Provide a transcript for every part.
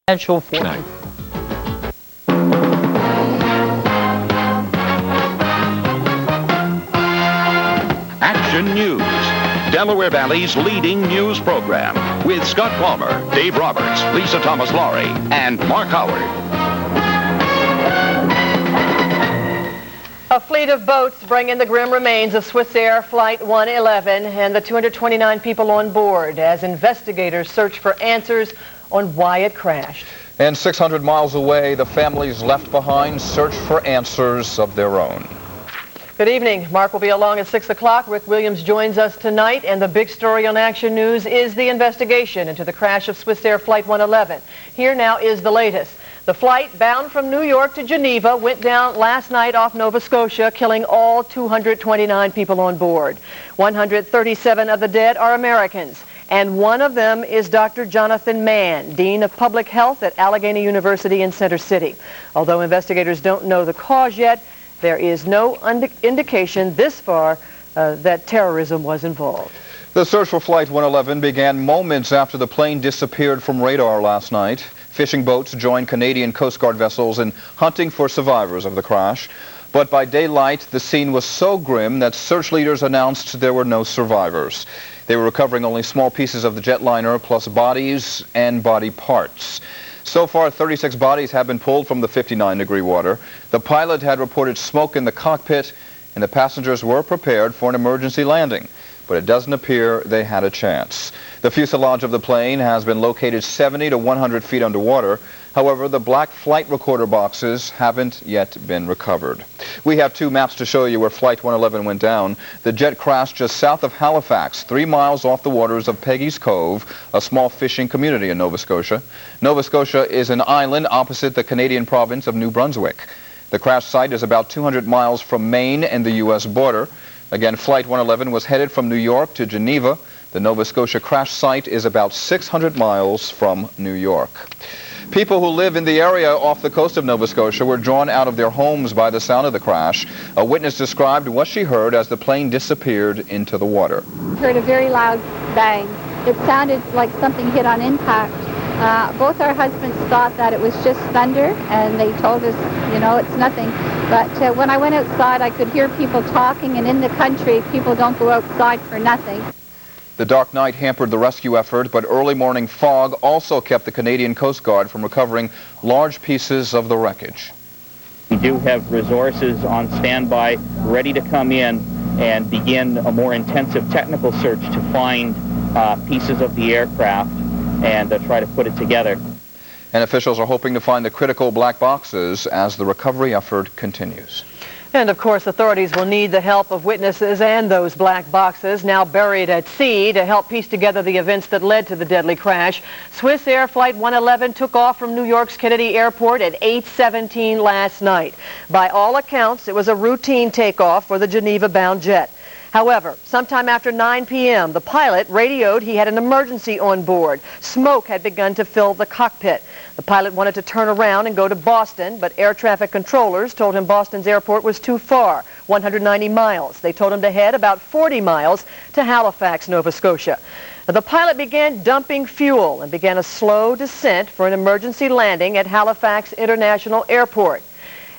Financial fortune. Action News, Delaware Valley's leading news program, with Scott Palmer, Dave Roberts, Lisa Thomas-Laurie, and Mark Howard. A fleet of boats bring in the grim remains of Swissair Flight 111 and the 229 people on board as investigators search for answers on why it crashed. And 600 miles away, the families left behind search for answers of their own. Good evening. Mark will be along at 6 o'clock. Rick Williams joins us tonight, and the big story on Action News is the investigation into the crash of Swissair Flight 111. Here now is the latest. The flight, bound from New York to Geneva, went down last night off Nova Scotia, killing all 229 people on board. 137 of the dead are Americans, and one of them is Dr. Jonathan Mann, Dean of Public Health at Allegheny University in Center City. Although investigators don't know the cause yet, there is no indication this far that terrorism was involved. The search for Flight 111 began moments after the plane disappeared from radar last night. Fishing boats joined Canadian Coast Guard vessels in hunting for survivors of the crash. But by daylight, the scene was so grim that search leaders announced there were no survivors. They were recovering only small pieces of the jetliner, plus bodies and body parts. So far, 36 bodies have been pulled from the 59-degree water. The pilot had reported smoke in the cockpit, and the passengers were prepared for an emergency landing. But it doesn't appear they had a chance. The fuselage of the plane has been located 70 to 100 feet underwater. However, the black flight recorder boxes haven't yet been recovered. We have two maps to show you where Flight 111 went down. The jet crashed just south of Halifax, 3 miles off the waters of Peggy's Cove, a small fishing community in Nova Scotia. Nova Scotia is an island opposite the Canadian province of New Brunswick. The crash site is about 200 miles from Maine and the U.S. border. Again, Flight 111 was headed from New York to Geneva. The Nova Scotia crash site is about 600 miles from New York. People who live in the area off the coast of Nova Scotia were drawn out of their homes by the sound of the crash. A witness described what she heard as the plane disappeared into the water. Heard a very loud bang. It sounded like something hit on impact. Both our husbands thought that it was just thunder, and they told us, you know, it's nothing. But when I went outside, I could hear people talking, and in the country, people don't go outside for nothing. The dark night hampered the rescue effort, but early morning fog also kept the Canadian Coast Guard from recovering large pieces of the wreckage. We do have resources on standby, ready to come in and begin a more intensive technical search to find pieces of the aircraft and try to put it together. And officials are hoping to find the critical black boxes as the recovery effort continues. And of course, authorities will need the help of witnesses and those black boxes now buried at sea to help piece together the events that led to the deadly crash. Swissair Flight 111 took off from New York's Kennedy Airport at 8:17 last night. By all accounts, it was a routine takeoff for the Geneva-bound jet. However, sometime after 9 p.m., the pilot radioed he had an emergency on board. Smoke had begun to fill the cockpit. The pilot wanted to turn around and go to Boston, but air traffic controllers told him Boston's airport was too far, 190 miles. They told him to head about 40 miles to Halifax, Nova Scotia. The pilot began dumping fuel and began a slow descent for an emergency landing at Halifax International Airport.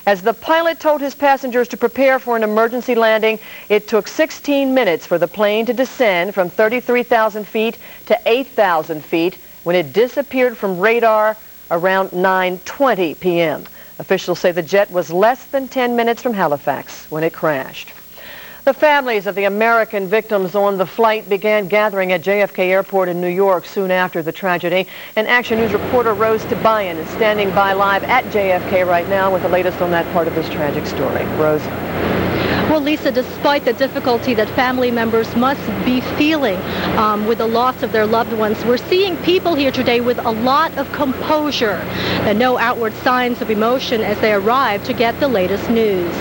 As the pilot told his passengers to prepare for an emergency landing, it took 16 minutes for the plane to descend from 33,000 feet to 8,000 feet when it disappeared from radar around 9:20 p.m. Officials say the jet was less than 10 minutes from Halifax when it crashed. The families of the American victims on the flight began gathering at JFK Airport in New York soon after the tragedy. And Action News reporter Rose Tibayan is standing by live at JFK right now with the latest on that part of this tragic story. Rose. Well, Lisa, despite the difficulty that family members must be feeling with the loss of their loved ones, we're seeing people here today with a lot of composure and no outward signs of emotion as they arrive to get the latest news.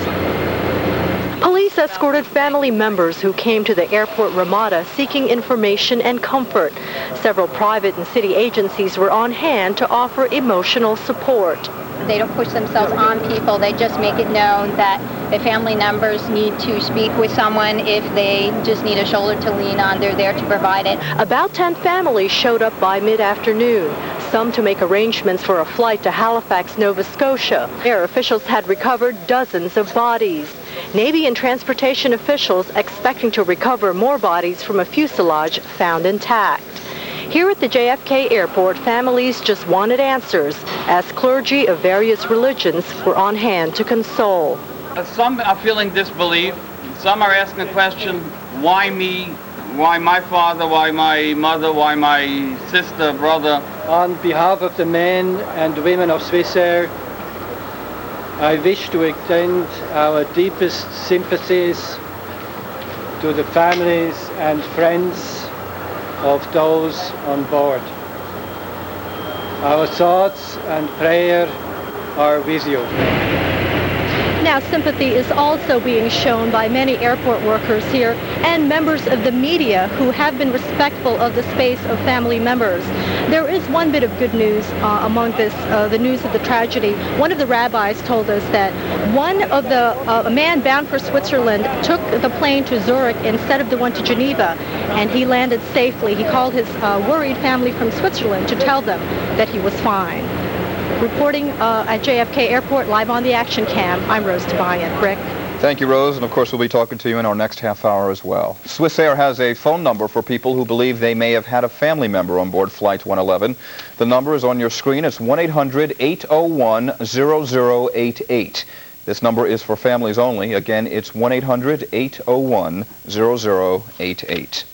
Police escorted family members who came to the airport Ramada seeking information and comfort. Several private and city agencies were on hand to offer emotional support. They don't push themselves on people. They just make it known that if family members need to speak with someone, if they just need a shoulder to lean on, they're there to provide it. About 10 families showed up by mid-afternoon. some to make arrangements for a flight to Halifax, Nova Scotia. Air officials had recovered dozens of bodies. Navy and transportation officials expecting to recover more bodies from a fuselage found intact. Here at the JFK airport, families just wanted answers, as clergy of various religions were on hand to console. Some are feeling disbelief. Some are asking the question, why me? Why my father? Why my mother? Why my sister, brother? On behalf of the men and women of Swissair, I wish to extend our deepest sympathies to the families and friends of those on board. Our thoughts and prayer are with you. Now, sympathy is also being shown by many airport workers here and members of the media who have been respectful of the space of family members. There is one bit of good news among this, the news of the tragedy. One of the rabbis told us that a man bound for Switzerland took the plane to Zurich instead of the one to Geneva, and he landed safely. He called his worried family from Switzerland to tell them that he was fine. Reporting at JFK Airport, live on the action cam, I'm Rose Tabayan. Rick. Thank you, Rose, and of course we'll be talking to you in our next half hour as well. Swissair has a phone number for people who believe they may have had a family member on board Flight 111. The number is on your screen. It's 1-800-801-0088. This number is for families only. Again, it's 1-800-801-0088.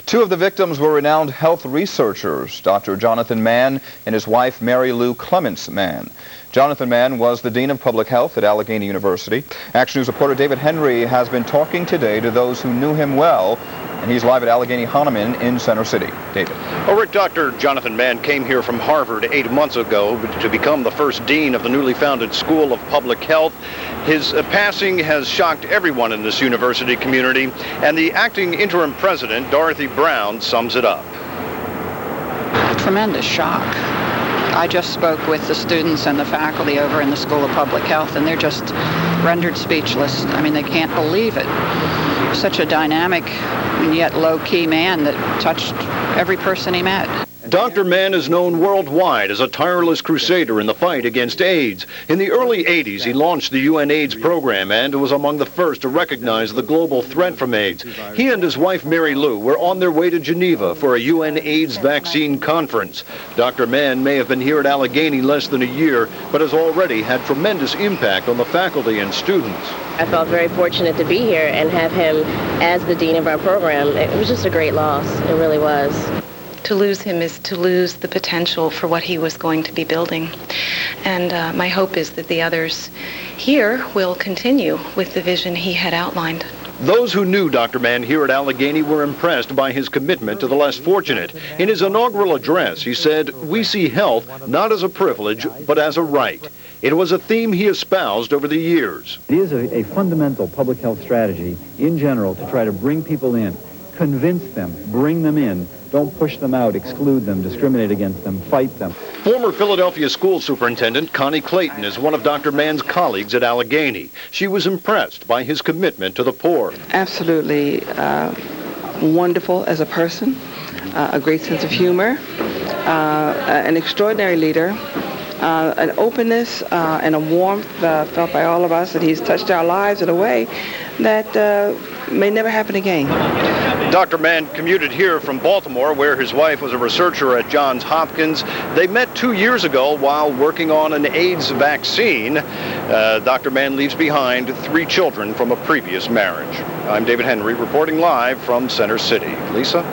Two of the victims were renowned health researchers, Dr. Jonathan Mann and his wife, Mary Lou Clements Mann. Jonathan Mann was the Dean of Public Health at Allegheny University. Action News reporter David Henry has been talking today to those who knew him well, and he's live at Allegheny Hahnemann in Center City. David. Well, Rick, Dr. Jonathan Mann came here from Harvard 8 months ago to become the first dean of the newly founded School of Public Health. His passing has shocked everyone in this university community, and the acting interim president, Dorothy Brown, sums it up. A tremendous shock. I just spoke with the students and the faculty over in the School of Public Health, and they're just rendered speechless. I mean, they can't believe it. Such a dynamic and yet low-key man that touched every person he met. Dr. Mann is known worldwide as a tireless crusader in the fight against AIDS. In the early 80s, he launched the UN AIDS program and was among the first to recognize the global threat from AIDS. He and his wife, Mary Lou, were on their way to Geneva for a UN AIDS vaccine conference. Dr. Mann may have been here at Allegheny less than a year, but has already had tremendous impact on the faculty and students. I felt very fortunate to be here and have him as the dean of our program. It was just a great loss. It really was. To lose him is to lose the potential for what he was going to be building. And my hope is that the others here will continue with the vision he had outlined. Those who knew Dr. Mann here at Allegheny were impressed by his commitment to the less fortunate. In his inaugural address, he said, "We see health not as a privilege, but as a right." It was a theme he espoused over the years. It is a fundamental public health strategy in general to try to bring people in, convince them, bring them in. Don't push them out, exclude them, discriminate against them, fight them. Former Philadelphia school superintendent Connie Clayton is one of Dr. Mann's colleagues at Allegheny. She was impressed by his commitment to the poor. Absolutely wonderful as a person, a great sense of humor, an extraordinary leader, an openness and a warmth felt by all of us, that he's touched our lives in a way that may never happen again. Dr. Mann commuted here from Baltimore, where his wife was a researcher at Johns Hopkins. They met 2 years ago while working on an AIDS vaccine. Dr. Mann leaves behind 3 children from a previous marriage. I'm David Henry, reporting live from Center City. Lisa?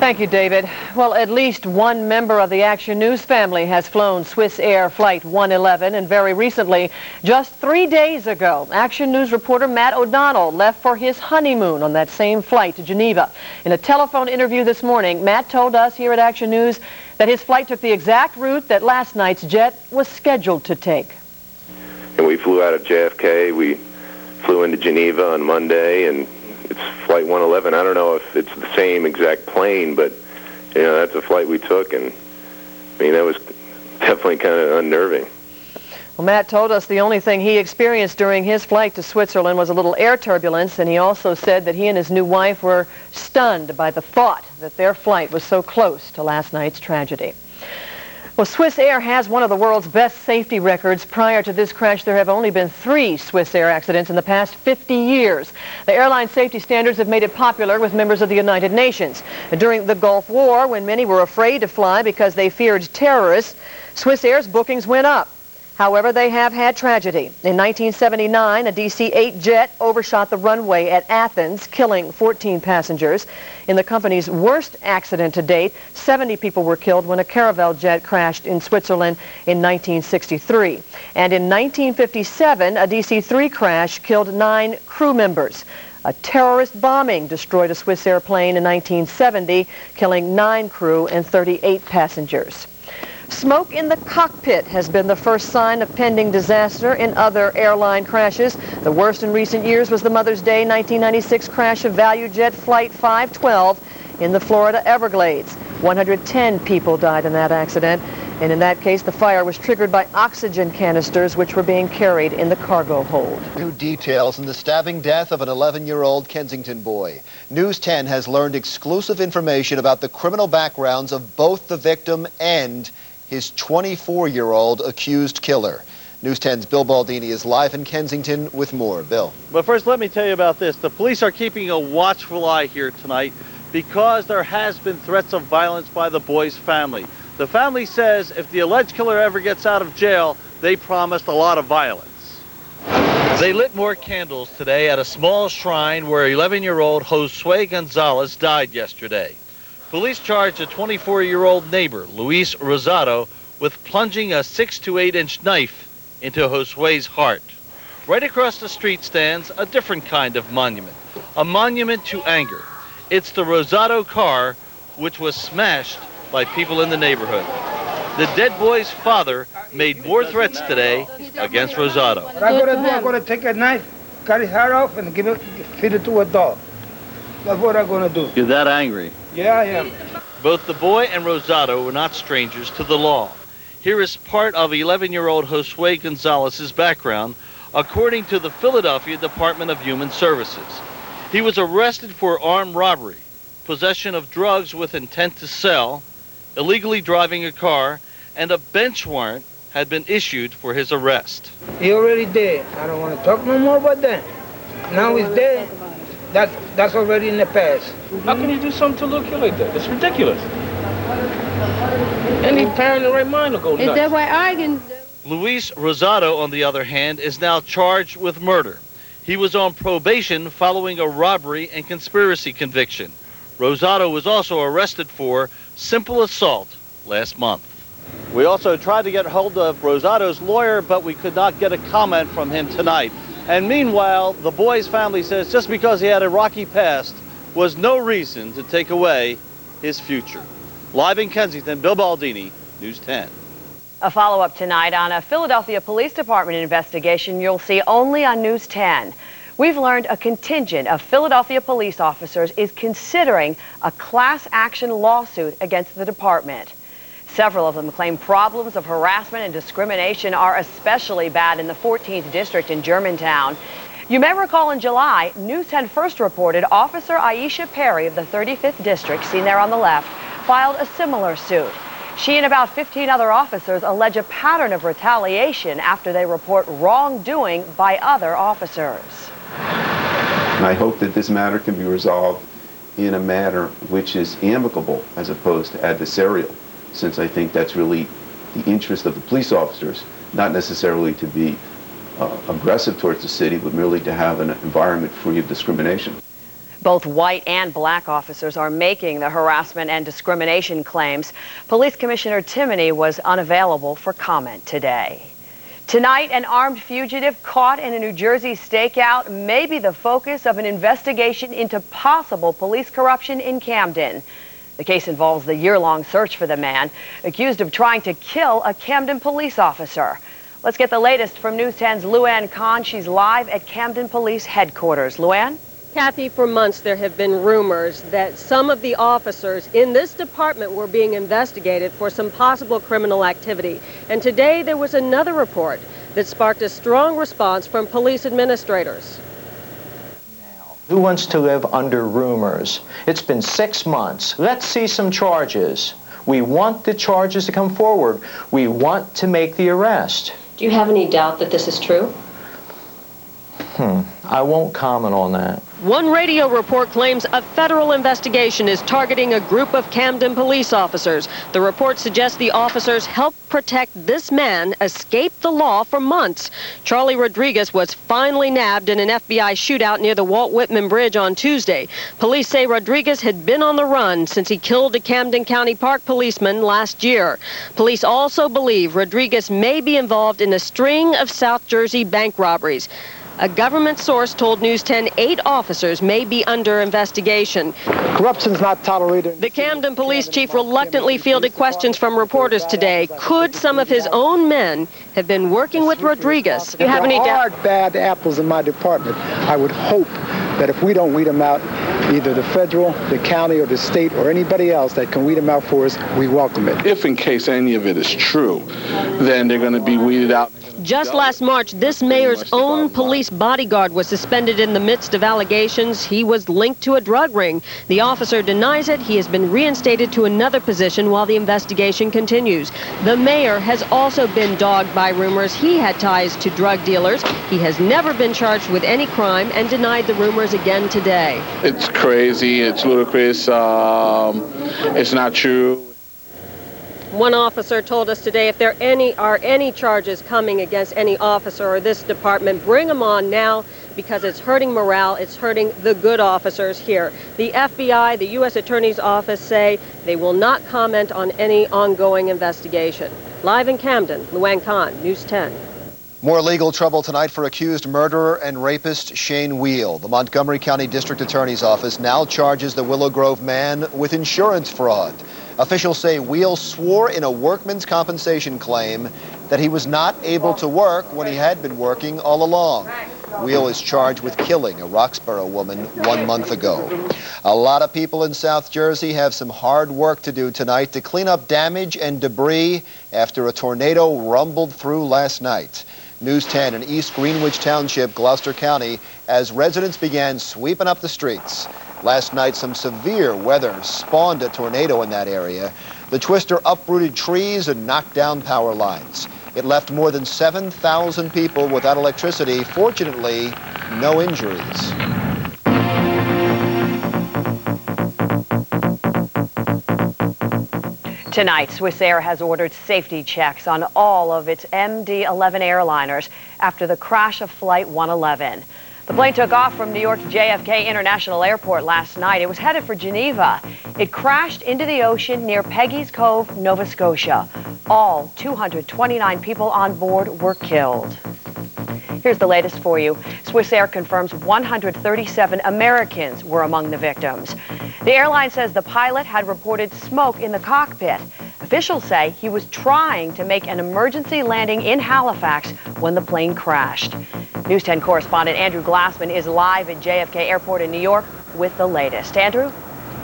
Thank you, David. Well, at least one member of the Action News family has flown Swissair Flight 111, and very recently, just 3 days ago, Action News reporter Matt O'Donnell left for his honeymoon on that same flight to Geneva. In a telephone interview this morning, Matt told us here at Action News that his flight took the exact route that last night's jet was scheduled to take. And we flew out of JFK. We flew into Geneva on Monday, and it's Flight 111. I don't know if it's the same exact plane, but, you know, that's a flight we took, and, I mean, that was definitely kind of unnerving. Well, Matt told us the only thing he experienced during his flight to Switzerland was a little air turbulence, and he also said that he and his new wife were stunned by the thought that their flight was so close to last night's tragedy. Well, Swissair has one of the world's best safety records. Prior to this crash, there have only been 3 Swissair accidents in the past 50 years. The airline safety standards have made it popular with members of the United Nations. During the Gulf War, when many were afraid to fly because they feared terrorists, Swissair's bookings went up. However, they have had tragedy. In 1979, a DC-8 jet overshot the runway at Athens, killing 14 passengers. In the company's worst accident to date, 70 people were killed when a Caravelle jet crashed in Switzerland in 1963. And in 1957, a DC-3 crash killed 9 crew members. A terrorist bombing destroyed a Swissair plane in 1970, killing 9 crew and 38 passengers. Smoke in the cockpit has been the first sign of pending disaster in other airline crashes. The worst in recent years was the Mother's Day 1996 crash of ValueJet Flight 512 in the Florida Everglades. 110 people died in that accident, and in that case, the fire was triggered by oxygen canisters which were being carried in the cargo hold. New details in the stabbing death of an 11-year-old Kensington boy. News 10 has learned exclusive information about the criminal backgrounds of both the victim and his 24-year-old accused killer. News 10's Bill Baldini is live in Kensington with more. Bill. But first, let me tell you about this. The police are keeping a watchful eye here tonight because there has been threats of violence by the boy's family. The family says if the alleged killer ever gets out of jail, they promised a lot of violence. They lit more candles today at a small shrine where 11-year-old Josue Gonzalez died yesterday. Police charged a 24-year-old neighbor, Luis Rosado, with plunging a 6 to 8-inch knife into Josue's heart. Right across the street stands a different kind of monument, a monument to anger. It's the Rosado car, which was smashed by people in the neighborhood. The dead boy's father made more threats today against Rosado. What I'm going to do, I'm going to take a knife, cut his hair off, and feed it to a dog. That's what I'm going to do. You're that angry? Yeah, I am. Both the boy and Rosado were not strangers to the law. Here is part of 11-year-old Josue Gonzalez's background, according to the Philadelphia Department of Human Services. He was arrested for armed robbery, possession of drugs with intent to sell, illegally driving a car, and a bench warrant had been issued for his arrest. He already dead. I don't want to talk no more about that. Now he's dead. That's already in the past. How can you do something to a little kid like that? It's ridiculous. Any parent in their right mind will go nuts. Is that why I can... Luis Rosado, on the other hand, is now charged with murder. He was on probation following a robbery and conspiracy conviction. Rosado was also arrested for simple assault last month. We also tried to get hold of Rosado's lawyer, but we could not get a comment from him tonight. And meanwhile, the boy's family says just because he had a rocky past was no reason to take away his future. Live in Kensington, Bill Baldini, News 10. A follow-up tonight on a Philadelphia Police Department investigation you'll see only on News 10. We've learned a contingent of Philadelphia police officers is considering a class action lawsuit against the department. Several of them claim problems of harassment and discrimination are especially bad in the 14th District in Germantown. You may recall in July, News 10 first reported Officer Aisha Perry of the 35th District, seen there on the left, filed a similar suit. She and about 15 other officers allege a pattern of retaliation after they report wrongdoing by other officers. And I hope that this matter can be resolved in a manner which is amicable as opposed to adversarial, since I think that's really the interest of the police officers, not necessarily to be aggressive towards the city, but merely to have an environment free of discrimination. Both white and black officers are making the harassment and discrimination claims. Police Commissioner Timoney was unavailable for comment today. Tonight, an armed fugitive caught in a New Jersey stakeout may be the focus of an investigation into possible police corruption in Camden. The case involves the year-long search for the man accused of trying to kill a Camden police officer. Let's get the latest from News 10's Luann Kahn. She's live at Camden Police Headquarters. Luann? Kathy, for months there have been rumors that some of the officers in this department were being investigated for some possible criminal activity. And today there was another report that sparked a strong response from police administrators. Who wants to live under rumors? It's been 6 months. Let's see some charges. We want the charges to come forward. We want to make the arrest. Do you have any doubt that this is true? I won't comment on that. One radio report claims a federal investigation is targeting a group of Camden police officers. The report suggests the officers helped protect this man escape the law for months. Charlie Rodriguez was finally nabbed in an FBI shootout near the Walt Whitman Bridge on Tuesday. Police say Rodriguez had been on the run since he killed a Camden County Park policeman last year. Police also believe Rodriguez may be involved in a string of South Jersey bank robberies. A government source told News 10 8 officers may be under investigation. Corruption's not tolerated. The Camden police chief reluctantly fielded questions from reporters today. Could some of his own men have been working with Rodriguez? Do you have any doubt? There are bad apples in my department. I would hope that if we don't weed them out, either the federal, the county, or the state, or anybody else that can weed them out for us, we welcome it. If in case any of it is true, then they're going to be weeded out. Just last March, this mayor's own police bodyguard was suspended in the midst of allegations he was linked to a drug ring. The officer denies it. He has been reinstated to another position while the investigation continues. The mayor has also been dogged by rumors he had ties to drug dealers. He has never been charged with any crime and denied the rumors again today. It's crazy. It's ludicrous. It's not true. One officer told us today if there are any charges coming against any officer or this department, bring them on now because it's hurting morale, it's hurting the good officers here. The FBI, the U.S. Attorney's Office say they will not comment on any ongoing investigation. Live in Camden, Luann Khan, News 10. More legal trouble tonight for accused murderer and rapist Shane Wheel. The Montgomery County District Attorney's Office now charges the Willow Grove man with insurance fraud. Officials say Wheel swore in a workman's compensation claim that he was not able to work when he had been working all along. Wheel is charged with killing a Roxborough woman 1 month ago. A lot of people in South Jersey have some hard work to do tonight to clean up damage and debris after a tornado rumbled through last night. News 10 in East Greenwich Township, Gloucester County, as residents began sweeping up the streets. Last night, some severe weather spawned a tornado in that area. The twister uprooted trees and knocked down power lines. It left more than 7,000 people without electricity. Fortunately, no injuries. Tonight, Swissair has ordered safety checks on all of its MD-11 airliners after the crash of Flight 111. The plane took off from New York's JFK International Airport last night. It was headed for Geneva. It crashed into the ocean near Peggy's Cove, Nova Scotia. All 229 people on board were killed. Here's the latest for you. Swissair confirms 137 Americans were among the victims. The airline says the pilot had reported smoke in the cockpit. Officials say he was trying to make an emergency landing in Halifax when the plane crashed. News 10 correspondent Andrew Glassman is live at JFK Airport in New York with the latest. Andrew?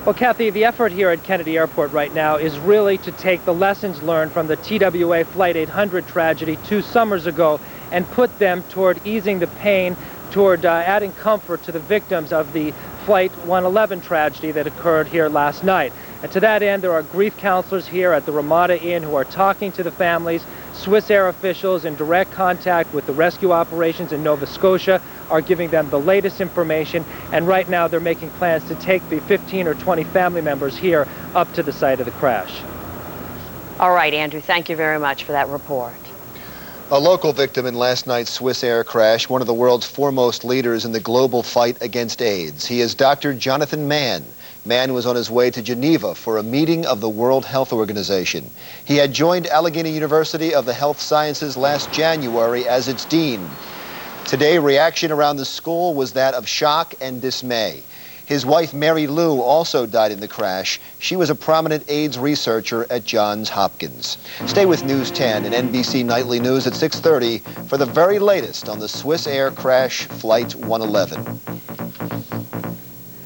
Well, Kathy, the effort here at Kennedy Airport right now is really to take the lessons learned from the TWA Flight 800 tragedy 2 summers ago and put them toward easing the pain, toward adding comfort to the victims of the Flight 111 tragedy that occurred here last night. And to that end, there are grief counselors here at the Ramada Inn who are talking to the families. Swissair officials in direct contact with the rescue operations in Nova Scotia are giving them the latest information, and right now they're making plans to take the 15 or 20 family members here up to the site of the crash. All right, Andrew, thank you very much for that report. A local victim in last night's Swissair crash, one of the world's foremost leaders in the global fight against AIDS. He is Dr. Jonathan Mann. Mann was on his way to Geneva for a meeting of the World Health Organization. He had joined Allegheny University of the Health Sciences last January as its dean. Today, reaction around the school was that of shock and dismay. His wife, Mary Lou, also died in the crash. She was a prominent AIDS researcher at Johns Hopkins. Stay with News 10 and NBC Nightly News at 6:30 for the very latest on the Swissair crash Flight 111.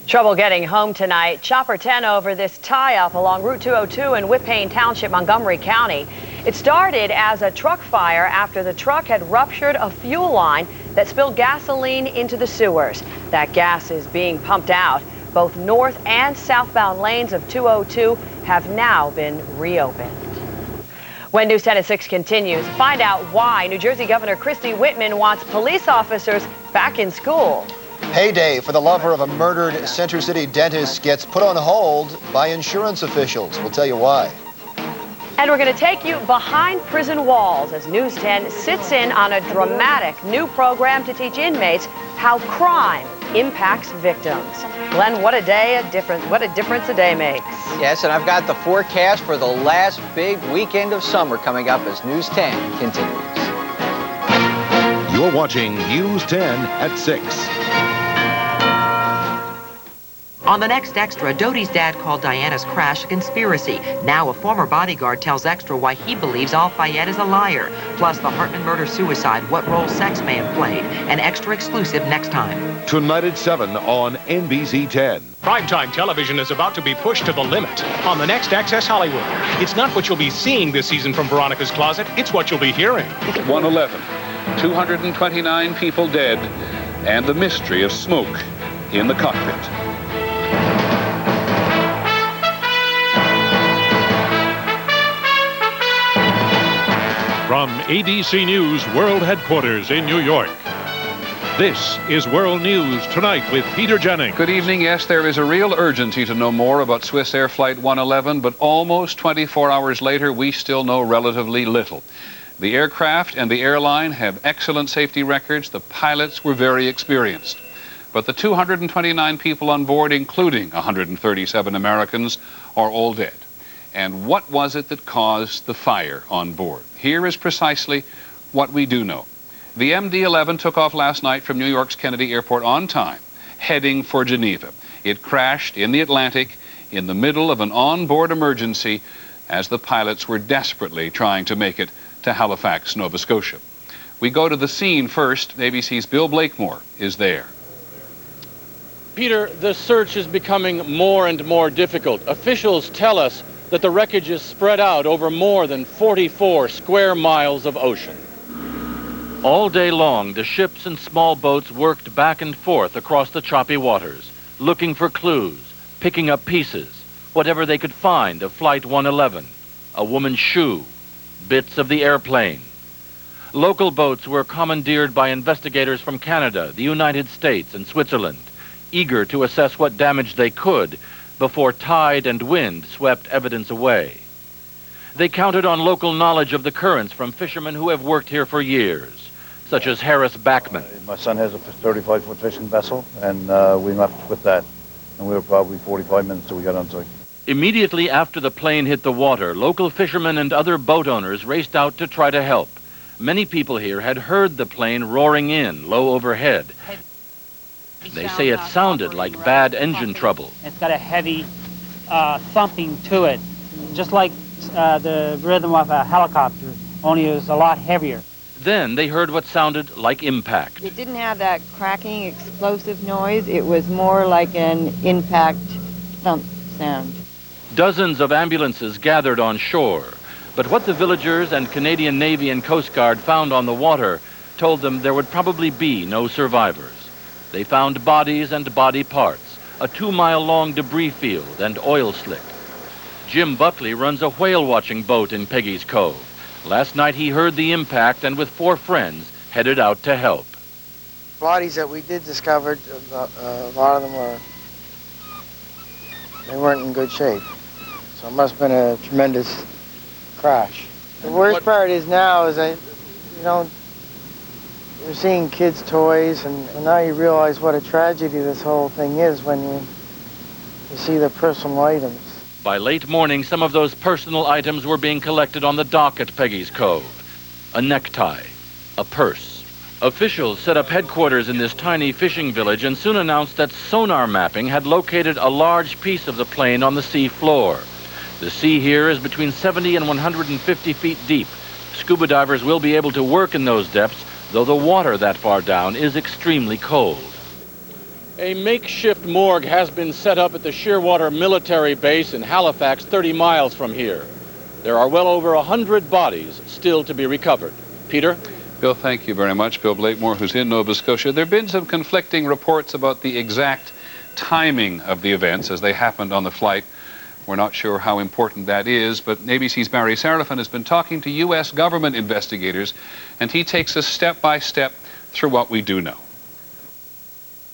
Trouble getting home tonight. Chopper 10 over this tie-up along Route 202 in Whippane Township, Montgomery County. It started as a truck fire after the truck had ruptured a fuel line that spilled gasoline into the sewers. That gas is being pumped out. Both north and southbound lanes of 202 have now been reopened. When News 10 at 6 continues, find out why New Jersey Governor Christie Whitman wants police officers back in school. Payday for the lover of a murdered Center City dentist gets put on hold by insurance officials. We'll tell you why. And we're going to take you behind prison walls as News 10 sits in on a dramatic new program to teach inmates how crime impacts victims. Glenn, what a difference a day makes. Yes, and I've got the forecast for the last big weekend of summer coming up as News 10 continues. You're watching News 10 at 6. On the next Extra, Dodie's dad called Diana's crash a conspiracy. Now a former bodyguard tells Extra why he believes Al-Fayed is a liar. Plus the Hartman murder-suicide, what role sex may have played. An Extra exclusive next time. Tonight at 7 on NBC10. Primetime television is about to be pushed to the limit on the next Access Hollywood. It's not what you'll be seeing this season from Veronica's Closet, it's what you'll be hearing. 111, 229 people dead, and the mystery of smoke in the cockpit. From ABC News World Headquarters in New York, this is World News Tonight with Peter Jennings. Good evening. Yes, there is a real urgency to know more about Swissair Flight 111, but almost 24 hours later, we still know relatively little. The aircraft and the airline have excellent safety records. The pilots were very experienced. But the 229 people on board, including 137 Americans, are all dead. And what was it that caused the fire on board? Here is precisely what we do know. The MD-11 took off last night from New York's Kennedy Airport on time, heading for Geneva. It crashed in the Atlantic in the middle of an on-board emergency as the pilots were desperately trying to make it to Halifax, Nova Scotia. We go to the scene first. ABC's Bill Blakemore is there. Peter, the search is becoming more and more difficult. Officials tell us that the wreckage is spread out over more than 44 square miles of ocean. All day long, the ships and small boats worked back and forth across the choppy waters, looking for clues, picking up pieces, whatever they could find of Flight 111, a woman's shoe, bits of the airplane. Local boats were commandeered by investigators from Canada, the United States, and Switzerland, eager to assess what damage they could before tide and wind swept evidence away. They counted on local knowledge of the currents from fishermen who have worked here for years, such as Harris Backman. My son has a 35-foot fishing vessel, and we left with that. And we were probably 45 minutes till we got on site. Immediately after the plane hit the water, local fishermen and other boat owners raced out to try to help. Many people here had heard the plane roaring in, low overhead. They say it sounded like bad engine trouble. It's got a heavy thumping to it, just like the rhythm of a helicopter, only it was a lot heavier. Then they heard what sounded like impact. It didn't have that cracking, explosive noise. It was more like an impact thump sound. Dozens of ambulances gathered on shore, but what the villagers and Canadian Navy and Coast Guard found on the water told them there would probably be no survivors. They found bodies and body parts, a 2-mile-long debris field and oil slick. Jim Buckley runs a whale-watching boat in Peggy's Cove. Last night he heard the impact and with 4 friends headed out to help. Bodies that we did discover, a lot of them they weren't in good shape. So it must have been a tremendous crash. The worst part is now is that, you're seeing kids' toys, and now you realize what a tragedy this whole thing is when you see the personal items. By late morning, some of those personal items were being collected on the dock at Peggy's Cove. A necktie, a purse. Officials set up headquarters in this tiny fishing village and soon announced that sonar mapping had located a large piece of the plane on the sea floor. The sea here is between 70 and 150 feet deep. Scuba divers will be able to work in those depths, though the water that far down is extremely cold. A makeshift morgue has been set up at the Shearwater Military Base in Halifax, 30 miles from here. There are well over 100 bodies still to be recovered. Peter? Bill, thank you very much. Bill Blakemore, who's in Nova Scotia. There have been some conflicting reports about the exact timing of the events as they happened on the flight. We're not sure how important that is, but ABC's Barry Seraphin has been talking to U.S. government investigators, and he takes us step by step through what we do know.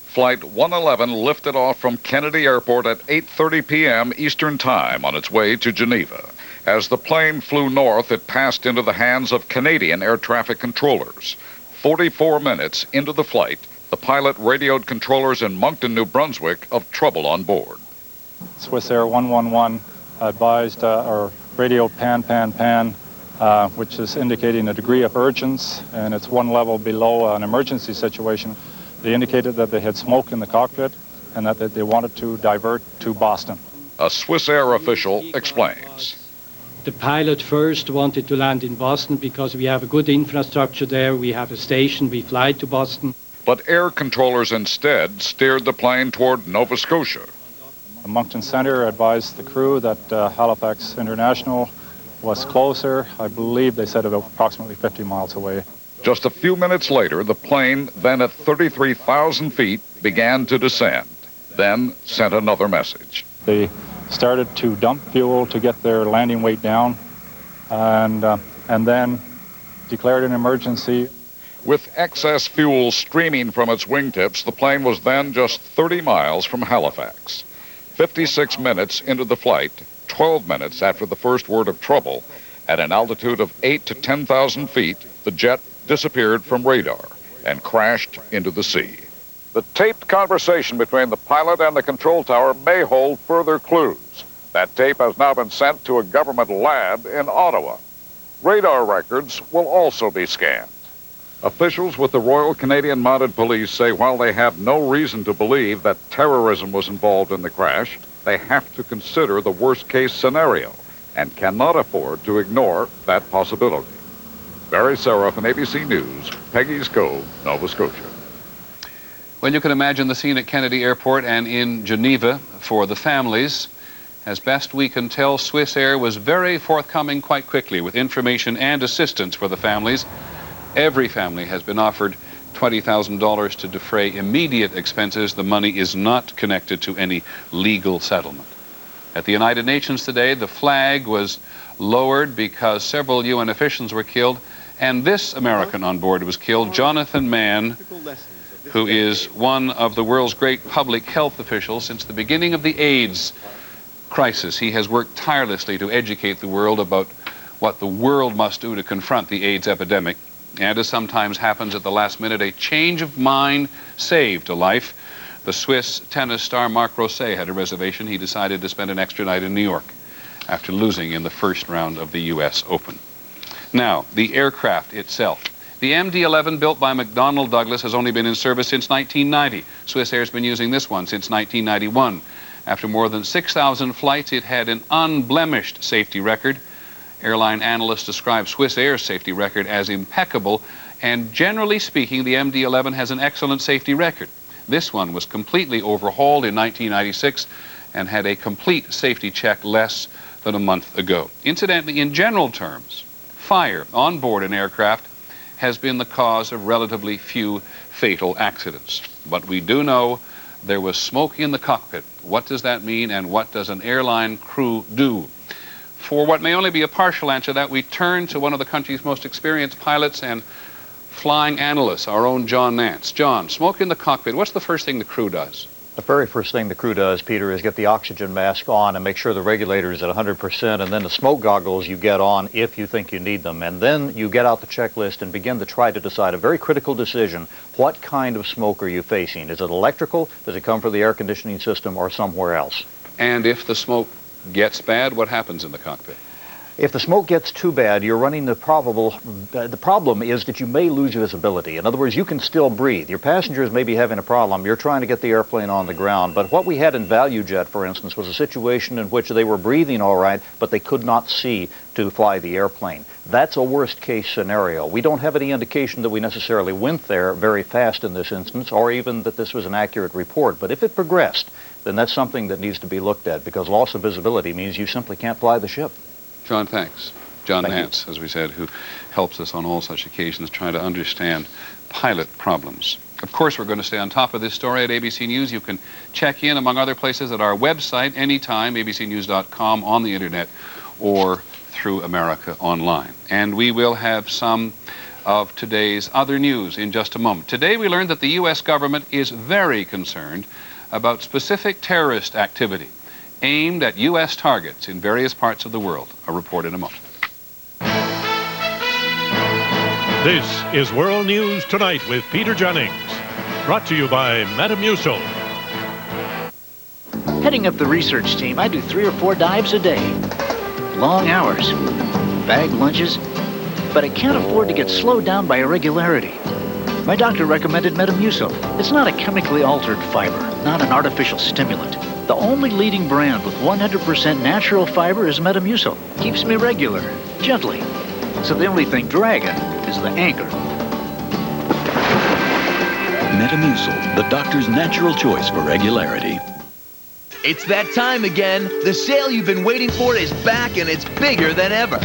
Flight 111 lifted off from Kennedy Airport at 8:30 p.m. Eastern Time on its way to Geneva. As the plane flew north, it passed into the hands of Canadian air traffic controllers. 44 minutes into the flight, the pilot radioed controllers in Moncton, New Brunswick, of trouble on board. Swissair 111 advised or radioed pan, which is indicating a degree of urgency, and it's one level below an emergency situation. They indicated that they had smoke in the cockpit and that they wanted to divert to Boston. A Swissair official explains. The pilot first wanted to land in Boston because we have a good infrastructure there. We have a station. We fly to Boston. But air controllers instead steered the plane toward Nova Scotia. The Moncton Center advised the crew that Halifax International was closer. I believe they said about approximately 50 miles away. Just a few minutes later, the plane, then at 33,000 feet, began to descend, then sent another message. They started to dump fuel to get their landing weight down, and then declared an emergency. With excess fuel streaming from its wingtips, the plane was then just 30 miles from Halifax. 56 minutes into the flight, 12 minutes after the first word of trouble, at an altitude of 8,000 to 10,000 feet, the jet disappeared from radar and crashed into the sea. The taped conversation between the pilot and the control tower may hold further clues. That tape has now been sent to a government lab in Ottawa. Radar records will also be scanned. Officials with the Royal Canadian Mounted Police say while they have no reason to believe that terrorism was involved in the crash, they have to consider the worst-case scenario and cannot afford to ignore that possibility. Barry Seraphin, ABC News, Peggy's Cove, Nova Scotia. Well, you can imagine the scene at Kennedy Airport and in Geneva for the families. As best we can tell, Swissair was very forthcoming quite quickly with information and assistance for the families. Every family has been offered $20,000 to defray immediate expenses. The money is not connected to any legal settlement. At the United Nations today, the flag was lowered because several UN officials were killed, and this American on board was killed, Jonathan Mann, who is one of the world's great public health officials since the beginning of the AIDS crisis. He has worked tirelessly to educate the world about what the world must do to confront the AIDS epidemic. And as sometimes happens at the last minute, a change of mind saved a life. The Swiss tennis star Marc Rosset had a reservation. He decided to spend an extra night in New York after losing in the first round of the U.S. Open. Now, the aircraft itself. The MD-11 built by McDonnell Douglas has only been in service since 1990. Swissair's been using this one since 1991. After more than 6,000 flights, it had an unblemished safety record. Airline analysts describe Swissair's safety record as impeccable, and generally speaking, the MD-11 has an excellent safety record. This one was completely overhauled in 1996 and had a complete safety check less than a month ago. Incidentally, in general terms, fire on board an aircraft has been the cause of relatively few fatal accidents. But we do know there was smoke in the cockpit. What does that mean, and what does an airline crew do? For what may only be a partial answer to that, we turn to one of the country's most experienced pilots and flying analysts, our own John Nance. John, smoke in the cockpit, what's the first thing the crew does? The very first thing the crew does, Peter, is get the oxygen mask on and make sure the regulator is at 100%, and then the smoke goggles you get on if you think you need them. And then you get out the checklist and begin to try to decide a very critical decision. What kind of smoke are you facing? Is it electrical? Does it come from the air conditioning system or somewhere else? And if the smoke gets bad, what happens in the cockpit? If the smoke gets too bad, you're running the problem is that you may lose visibility. In other words, you can still breathe. Your passengers may be having a problem. You're trying to get the airplane on the ground. But what we had in ValueJet, for instance, was a situation in which they were breathing all right, but they could not see to fly the airplane. That's a worst-case scenario. We don't have any indication that we necessarily went there very fast in this instance, or even that this was an accurate report. But if it progressed, then that's something that needs to be looked at, because loss of visibility means you simply can't fly the ship. John, thanks. John Nance, as we said, who helps us on all such occasions try to understand pilot problems. Of course, we're going to stay on top of this story at ABC News. You can check in, among other places, at our website anytime, abcnews.com, on the internet, or through America Online. And we will have some of today's other news in just a moment. Today, we learned that the U.S. government is very concerned about specific terrorist activity aimed at U.S. targets in various parts of the world. A report in a moment. This is World News Tonight with Peter Jennings. Brought to you by Metamucil. Heading up the research team, I do 3 or 4 dives a day. Long hours, bag lunches, but I can't afford to get slowed down by irregularity. My doctor recommended Metamucil. It's not a chemically altered fiber, not an artificial stimulant. The only leading brand with 100% natural fiber is Metamucil. Keeps me regular, gently. So the only thing dragging is the anchor. Metamucil, the doctor's natural choice for regularity. It's that time again. The sale you've been waiting for is back, and it's bigger than ever.